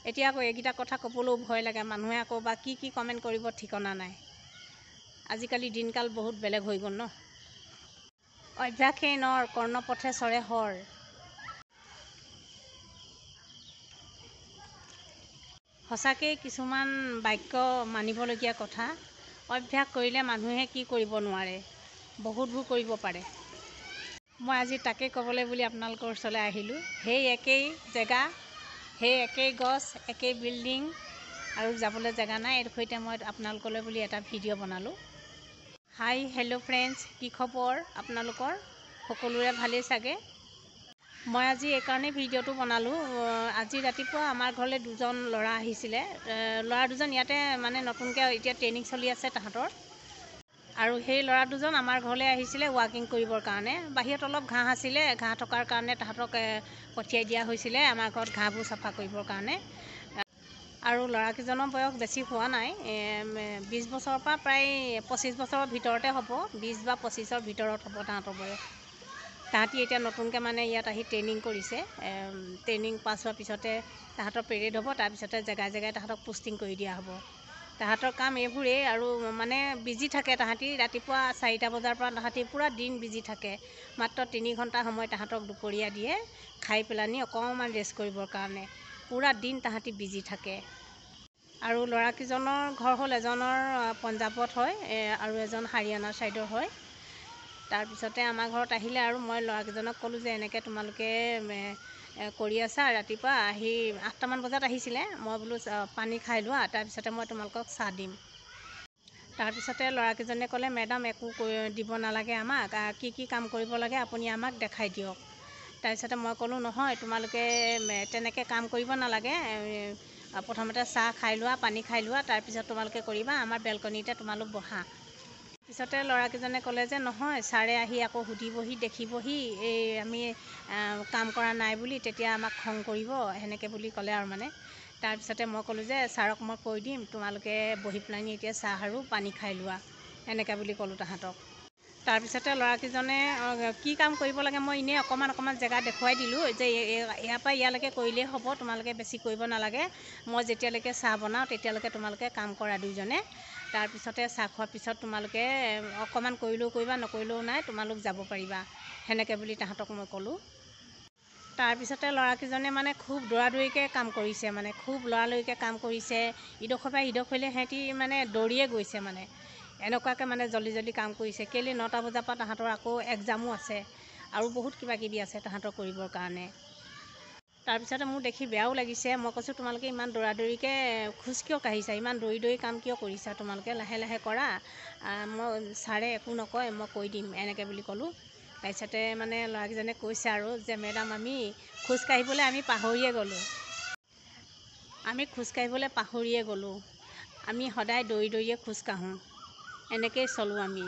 এতিয়া আকৌ এইকেইটা কথা ক'বলৈও ভয় লাগে, মানুহে আকৌ বা কি কমেণ্ট কৰিব ঠিকনা নাই। আজিকালি দিনকাল বহুত বেলেগ হৈ গ'ল ন। অভ্যাসেই নৰ কৰ্ণপথে চৰে হৰ। সঁচাকেই কিছুমান বাক্য মানিবলগীয়া কথা। অভ্যাস কৰিলে মানুহে কি কৰিব নোৱাৰে, বহুতবোৰ কৰিব পাৰে। মই আজি তাকে ক'বলৈ বুলি আপোনালোকৰ ওচৰলৈ আহিলোঁ। সেই একেই জেগা, সেই একেই গছ, একেই বিল্ডিং, আৰু যাবলৈ জেগা নাই। এইডোখৰতে মই আপোনালোকলৈ বুলি এটা ভিডিঅ' বনালোঁ। হাই হেল্ল' ফ্ৰেণ্ডছ, কি খবৰ আপোনালোকৰ? সকলোৰে ভালেই চাগে। মই আজি এইকাৰণেই ভিডিঅ'টো বনালোঁ। আজি ৰাতিপুৱা আমাৰ ঘৰলৈ দুজন ল'ৰা আহিছিলে। ল'ৰা দুজন ইয়াতে মানে নতুনকৈ এতিয়া ট্ৰেইনিং চলি আছে তাহাঁতৰ। আৰু সেই ল'ৰা দুজন আমাৰ ঘৰলৈ আহিছিলে ৱাকিং কৰিবৰ কাৰণে। বাহিৰত অলপ ঘাঁহ আছিলে, ঘাঁহ থকাৰ কাৰণে তাহাঁতক পঠিয়াই দিয়া হৈছিলে আমাৰ ঘৰত ঘাঁহবোৰ চাফা কৰিবৰ কাৰণে। আৰু ল'ৰাকেইজনৰ বয়স বেছি হোৱা নাই, 20 বছৰৰ পৰা প্ৰায় 25 বছৰৰ ভিতৰতে হ'ব। 20 বা 25ৰ ভিতৰত হ'ব তাহাঁতৰ বয়স। তাহাঁতি এতিয়া নতুনকৈ মানে ইয়াত আহি ট্ৰেইনিং কৰিছে। ট্ৰেইনিং পাছ হোৱাৰ পিছতে তাহাঁতৰ পেৰেড হ'ব, তাৰপিছতে জেগাই জেগাই তাহাঁতক পোষ্টিং কৰি দিয়া হ'ব। তাহাঁতৰ কাম এইবোৰেই, আৰু মানে বিজি থাকে তাহাঁতি। ৰাতিপুৱা 4টা বজাৰ পৰা তাহাঁতি পূৰা দিন বিজি থাকে। মাত্ৰ 3 ঘণ্টা সময় তাহাঁতক দুপৰীয়া দিয়ে, খাই পেলানি অকণমান ৰেষ্ট কৰিবৰ কাৰণে। পূৰা দিন তাহাঁতি বিজি থাকে। আৰু ল'ৰাকেইজনৰ ঘৰ হ'ল এজনৰ পঞ্জাৱত হয় আৰু এজন হাৰিয়ানাৰ ছাইডৰ হয়। তাৰপিছতে আমাৰ ঘৰত আহিলে আৰু মই ল'ৰাকেইজনক ক'লোঁ যে এনেকৈ তোমালোকে কৰি আছা। ৰাতিপুৱা আহি 8টামান বজাত আহিছিলে। মই বোলো পানী খাই লোৱা, তাৰপিছতে মই তোমালোকক চাহ দিম। তাৰপিছতে ল'ৰাকেইজনে ক'লে, মেডাম একো দিব নালাগে আমাক, কি কাম কৰিব লাগে আপুনি আমাক দেখাই দিয়ক। তাৰপিছতে মই ক'লোঁ নহয়, তোমালোকে তেনেকৈ কাম কৰিব নালাগে। প্ৰথমতে চাহ খাই লোৱা, পানী খাই লোৱা, তাৰপিছত তোমালোকে কৰিবা, আমাৰ বেলকনিতে তোমালোক বহা। পিছতে ল'ৰাকেইজনে ক'লে যে নহয়, ছাৰে আহি আকৌ সুধিবহি, দেখিবহি এই আমি কাম কৰা নাই বুলি, তেতিয়া আমাক খং কৰিব, সেনেকৈ বুলি ক'লে আৰু মানে। তাৰপিছতে মই ক'লোঁ যে ছাৰক মই কৈ দিম, তোমালোকে বহি পেলানি এতিয়া চাহ আৰু পানী খাই লোৱা, এনেকৈ বুলি ক'লোঁ তাহাঁতক। তাৰপিছতে ল'ৰাকেইজনে কি কাম কৰিব লাগে মই এনেই অকণমান জেগা দেখুৱাই দিলোঁ, যে ইয়াৰ পৰা ইয়ালৈকে কৰিলেই হ'ব, তোমালোকে বেছি কৰিব নালাগে। মই যেতিয়ালৈকে চাহ বনাওঁ তেতিয়ালৈকে তোমালোকে কাম কৰা দুইজনে। তাৰপিছতে চাহ খোৱাৰ পিছত তোমালোকে অকণমান কৰিলেও কৰিবা, নকৰিলেও নাই, তোমালোক যাব পাৰিবা, সেনেকৈ বুলি তাহাঁতক মই ক'লোঁ। তাৰপিছতে ল'ৰাকেইজনে মানে খুব দৌৰাদৌৰিকৈ কাম কৰিছে, মানে খুব লৰালৰিকৈ কাম কৰিছে। ইডোখৰ পৰা সিডোখৰলৈ সিহঁতি মানে দৌৰিয়ে গৈছে, মানে এনেকুৱাকৈ মানে জল্দি কাম কৰিছে। কেলৈ 9টা বজাৰ পৰা তাহাঁতৰ আকৌ এক্সামো আছে আৰু বহুত কিবাকিবি আছে তাহাঁতৰ কৰিবৰ কাৰণে। তাৰপিছতে মোৰ দেখি বেয়াও লাগিছে। মই কৈছোঁ তোমালোকে ইমান দৌৰাদৌৰিকৈ খোজ কিয় কাঢ়িছা, ইমান দৌৰি কাম কিয় কৰিছা, তোমালোকে লাহে লাহে কৰা, মই ছাৰে একো নকয়, মই কৈ দিম, এনেকৈ বুলি ক'লোঁ। তাৰপিছতে মানে ল'ৰাকেইজনে কৈছে আৰু যে মেডাম আমি খোজ কাঢ়িবলৈ পাহৰিয়ে গ'লোঁ, আমি সদায় দৌৰিয়ে খোজ কাঢ়োঁ, এনেকৈয়ে চলোঁ আমি।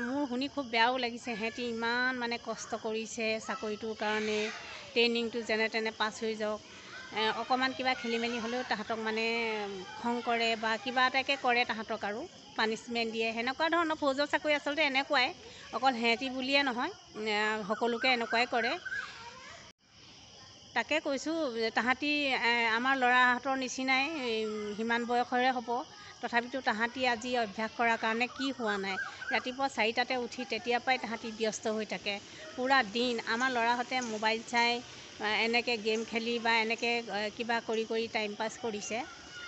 মোৰ শুনি খুব বেয়াও লাগিছে। সিহঁতি ইমান মানে কষ্ট কৰিছে চাকৰিটোৰ কাৰণে, ট্ৰেইনিংটো যেনে তেনে পাছ হৈ যাওক। অকণমান কিবা খেলি মেলি হ'লেও তাহাঁতক মানে খং কৰে বা কিবা এটাকে কৰে তাহাঁতক, আৰু পানিছমেণ্ট দিয়ে, সেনেকুৱা ধৰণৰ। ফৌজৰ চাকৰি আচলতে এনেকুৱাই, অকল সিহঁতি বুলিয়ে নহয়, সকলোকে এনেকুৱাই কৰে। তাকে কৈছোঁ, তাহাঁতি আমাৰ ল'ৰাহঁতৰ নিচিনাই সিমান বয়সৰে হ'ব, তথাপিতো তাহাঁতি আজি অভ্যাস কৰাৰ কাৰণে কি হোৱা নাই। ৰাতিপুৱা 4টাতে উঠি তেতিয়াৰ পৰাই তাহাঁতি ব্যস্ত হৈ থাকে পূৰা দিন। আমাৰ ল'ৰাহঁতে মোবাইল চাই, এনেকৈ গেম খেলি বা এনেকৈ কিবা কৰি টাইম পাছ কৰিছে।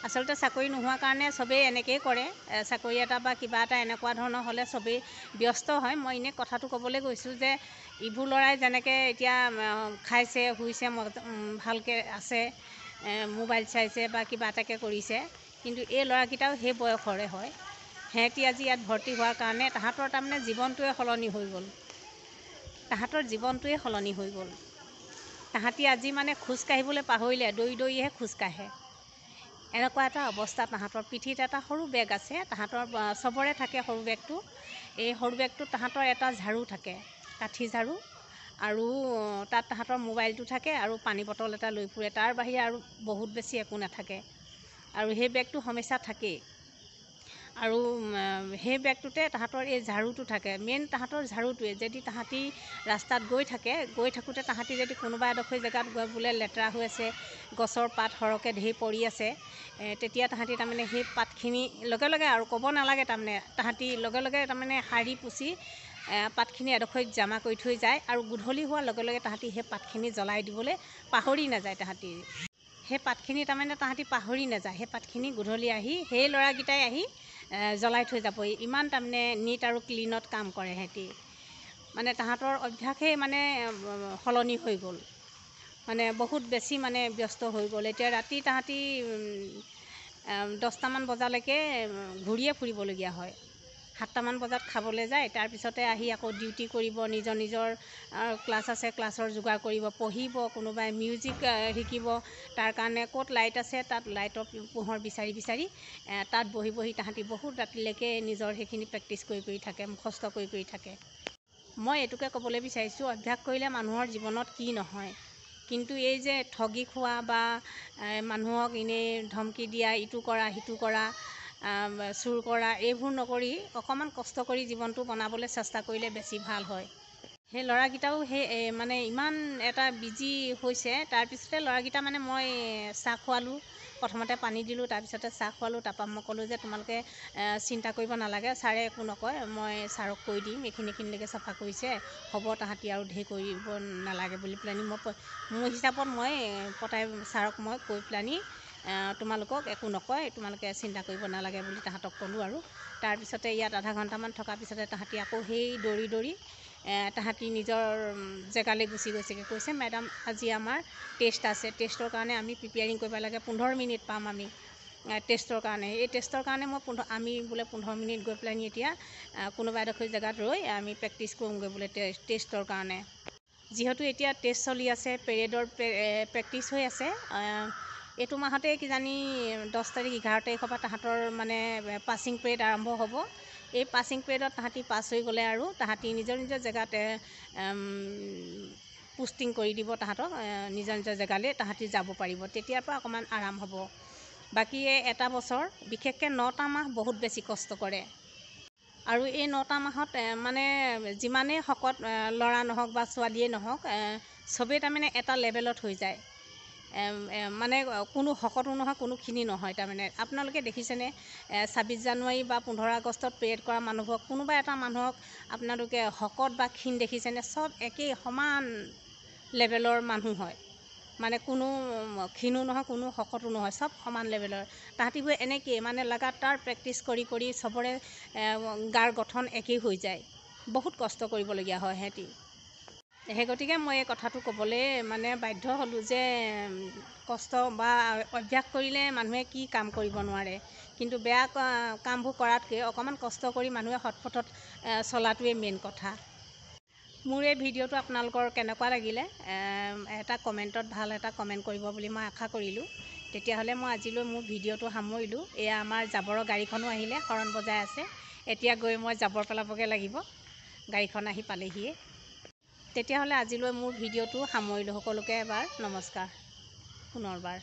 আচলতে চাকৰি নোহোৱাৰ কাৰণে চবেই এনেকৈয়ে কৰে। চাকৰি এটা বা কিবা এটা এনেকুৱা ধৰণৰ হ'লে চবেই ব্যস্ত হয়। মই এনেই কথাটো ক'বলৈ গৈছোঁ যে ইবোৰ ল'ৰাই যেনেকৈ এতিয়া খাইছে, শুইছে, ভালকৈ আছে, মোবাইল চাইছে বা কিবা এটাকে কৰিছে, কিন্তু এই ল'ৰাকেইটাও সেই বয়সৰে হয়। সিহঁতি আজি ইয়াত ভৰ্তি হোৱাৰ কাৰণে তাহাঁতৰ তাৰমানে জীৱনটোৱে সলনি হৈ গ'ল। তাহাঁতি আজি মানে খোজ কাঢ়িবলৈ পাহৰিলে, দৌৰিহে খোজ কাঢ়ে। এনেকুৱা এটা অৱস্থা তাহাঁতৰ। পিঠিত এটা সৰু বেগ আছে, তাহাঁতৰ চবৰে থাকে সৰু বেগটো। এই সৰু বেগটোত তাহাঁতৰ এটা ঝাৰু থাকে, কাঠি ঝাৰু, আৰু তাত তাহাঁতৰ মোবাইলটো থাকে আৰু পানী বটল এটা লৈ ফুৰে। তাৰ বাহিৰে আৰু বহুত বেছি একো নাথাকে, আৰু সেই বেগটো হমেশা থাকেই। আৰু সেই বেগটোতে তাহাঁতৰ এই ঝাৰুটো থাকে, মেইন তাহাঁতৰ ঝাৰুটোৱে। যদি তাহাঁতি ৰাস্তাত গৈ থাকোঁতে তাহাঁতি যদি কোনোবা এডোখৰ জেগাত গৈ বোলে লেতেৰা হৈ আছে, গছৰ পাত সৰহকৈ ঢেৰ পৰি আছে, তেতিয়া তাহাঁতি তাৰমানে সেই পাতখিনি লগে লগে আৰু ক'ব নালাগে, তাৰমানে তাহাঁতি লগে লগে তাৰমানে সাৰি পুচি পাতখিনি এডোখৰত জমা কৰি থৈ যায়। আৰু গধূলি হোৱাৰ লগে লগে তাহাঁতি সেই পাতখিনি জ্বলাই দিবলৈ পাহৰি নাযায়। তাহাঁতি সেই পাতখিনি তাৰমানে তাহাঁতি পাহৰি নাযায়। সেই পাতখিনি গধূলি আহি সেই ল'ৰাকেইটাই আহি জ্বলাই থৈ যাবহি। ইমান তাৰমানে নিট আৰু ক্লিনত কাম কৰে সিহঁতি। মানে তাহাঁতৰ অভ্যাসেই মানে সলনি হৈ গ'ল, মানে বহুত বেছি মানে ব্যস্ত হৈ গ'ল। এতিয়া ৰাতি তাহাঁতি 10টামান বজালৈকে ঘূৰিয়ে ফুৰিবলগীয়া হয়। 7টামান বজাত খাবলৈ যায়, তাৰপিছতে আহি আকৌ ডিউটি কৰিব, নিজৰ ক্লাছ আছে, ক্লাছৰ যোগাৰ কৰিব, পঢ়িব, কোনোবাই মিউজিক শিকিব। তাৰ কাৰণে ক'ত লাইট আছে তাত লাইটৰ পোহৰ বিচাৰি তাত বহি তাহাঁতি বহুত ৰাতিলৈকে নিজৰ সেইখিনি প্ৰেক্টিছ কৰি থাকে, মুখস্থ কৰি থাকে। মই এইটোকে ক'বলৈ বিচাৰিছোঁ, অভ্যাস কৰিলে মানুহৰ জীৱনত কি নহয়, কিন্তু এই যে ঠগি খোৱা বা মানুহক এনেই ধমকি দিয়া, ইটো কৰা সিটো কৰা, চুৰ কৰা, এইবোৰ নকৰি অকণমান কষ্ট কৰি জীৱনটো বনাবলৈ চেষ্টা কৰিলে বেছি ভাল হয়। সেই ল'ৰাকেইটাও সেই মানে ইমান এটা বিজি হৈছে। তাৰপিছতে ল'ৰাকেইটা মানে মই চাহ খোৱালোঁ, প্ৰথমতে পানী দিলোঁ, তাৰপিছতে চাহ খোৱালোঁ। তাৰপৰা মই ক'লোঁ যে তোমালোকে চিন্তা কৰিব নালাগে, ছাৰে একো নকয়, মই ছাৰক কৈ দিম, এইখিনিলৈকে চাফা কৰিছে, হ'ব, তাহাঁতি আৰু ঢেৰ কৰিব নালাগে বুলি পেলানি মই মোৰ হিচাপত মই ছাৰক মই কৈ পেলানি তোমালোকক একো নকয়, তোমালোকে চিন্তা কৰিব নালাগে বুলি তাহাঁতক ক'লোঁ। আৰু তাৰপিছতে ইয়াত আধা ঘণ্টামান থকাৰ পিছতে তাহাঁতি আকৌ সেই দৌৰি তাহাঁতি নিজৰ জেগালৈ গুচি গৈছেগৈ। কৈছে মেডাম আজি আমাৰ টেষ্ট আছে, টেষ্টৰ কাৰণে আমি প্ৰিপেয়াৰিং কৰিব লাগে, 15 মিনিট পাম আমি টেষ্টৰ কাৰণে। এই টেষ্টৰ কাৰণে আমি বোলে 15 মিনিট গৈ পেলাইনি এতিয়া কোনোবা এডোখৰ জেগাত ৰৈ আমি প্ৰেক্টিছ কৰোঁগৈ বোলে টেষ্টৰ কাৰণে। যিহেতু এতিয়া টেষ্ট চলি আছে, পেৰেডৰ প্ৰেক্টিছ হৈ আছে, এইটো মাহতে কিজানি 10 তাৰিখ 11 তাৰিখৰ পৰা তাহাঁতৰ মানে পাছিং পেৰেড আৰম্ভ হ'ব। এই পাছিং পেৰেডত তাহাঁতি পাছ হৈ গ'লে আৰু তাহাঁতি নিজৰ জেগাত পোষ্টিং কৰি দিব, তাহাঁতক নিজৰ জেগালৈ তাহাঁতি যাব পাৰিব। তেতিয়াৰ পৰা অকণমান আৰাম হ'ব। বাকী এটা বছৰ বিশেষকৈ 9টা মাহ বহুত বেছি কষ্ট কৰে। আৰু এই 9টা মাহত মানে যিমানেই শকত ল'ৰা নহওক বা ছোৱালীয়ে নহওক, চবেই তাৰমানে এটা লেভেলত হৈ যায়। মানে কোনো শকতো নহয়, কোনো ক্ষীণো নহয়। তাৰমানে আপোনালোকে দেখিছেনে 26 জানুৱাৰী বা 15 আগষ্টত পেৰেড কৰা মানুহবোৰক, কোনোবা এটা মানুহক আপোনালোকে শকত বা ক্ষীণ দেখিছেনে? চব একেই সমান লেভেলৰ মানুহ হয়, মানে কোনো ক্ষীণো নহয়, কোনো শকতো নহয়, চব সমান লেভেলৰ। তাহাঁতিবোৰ এনেকেই মানে লাগাতাৰ প্ৰেক্টিছ কৰি চবৰে গাৰ গঠন একেই হৈ যায়। বহুত কষ্ট কৰিবলগীয়া হয় সিহঁতি। সেই গতিকে মই এই কথাটো ক'বলৈ মানে বাধ্য হ'লোঁ যে কষ্ট বা অভ্যাস কৰিলে মানুহে কি কাম কৰিব নোৱাৰে, কিন্তু বেয়া কামবোৰ কৰাতকৈ অকণমান কষ্ট কৰি মানুহে সৎপথত চলাটোৱেই মেইন কথা। মোৰ এই ভিডিঅ'টো আপোনালোকৰ কেনেকুৱা লাগিলে এটা কমেণ্টত ভাল এটা কমেণ্ট কৰিব বুলি মই আশা কৰিলোঁ। তেতিয়াহ'লে মই আজিলৈ মোৰ ভিডিঅ'টো সামৰিলোঁ। এয়া আমাৰ জাবৰৰ গাড়ীখনো আহিলে, হৰণ বজাই আছে। এতিয়া গৈ মই জাবৰ পেলাবগৈ লাগিব, গাড়ীখন আহি পালেহিয়ে। তেতিয়াহ'লে আজিলৈ মোৰ ভিডিঅ'টো সামৰিলোঁ। সকলোকে এবাৰ নমস্কাৰ পুনৰবাৰ।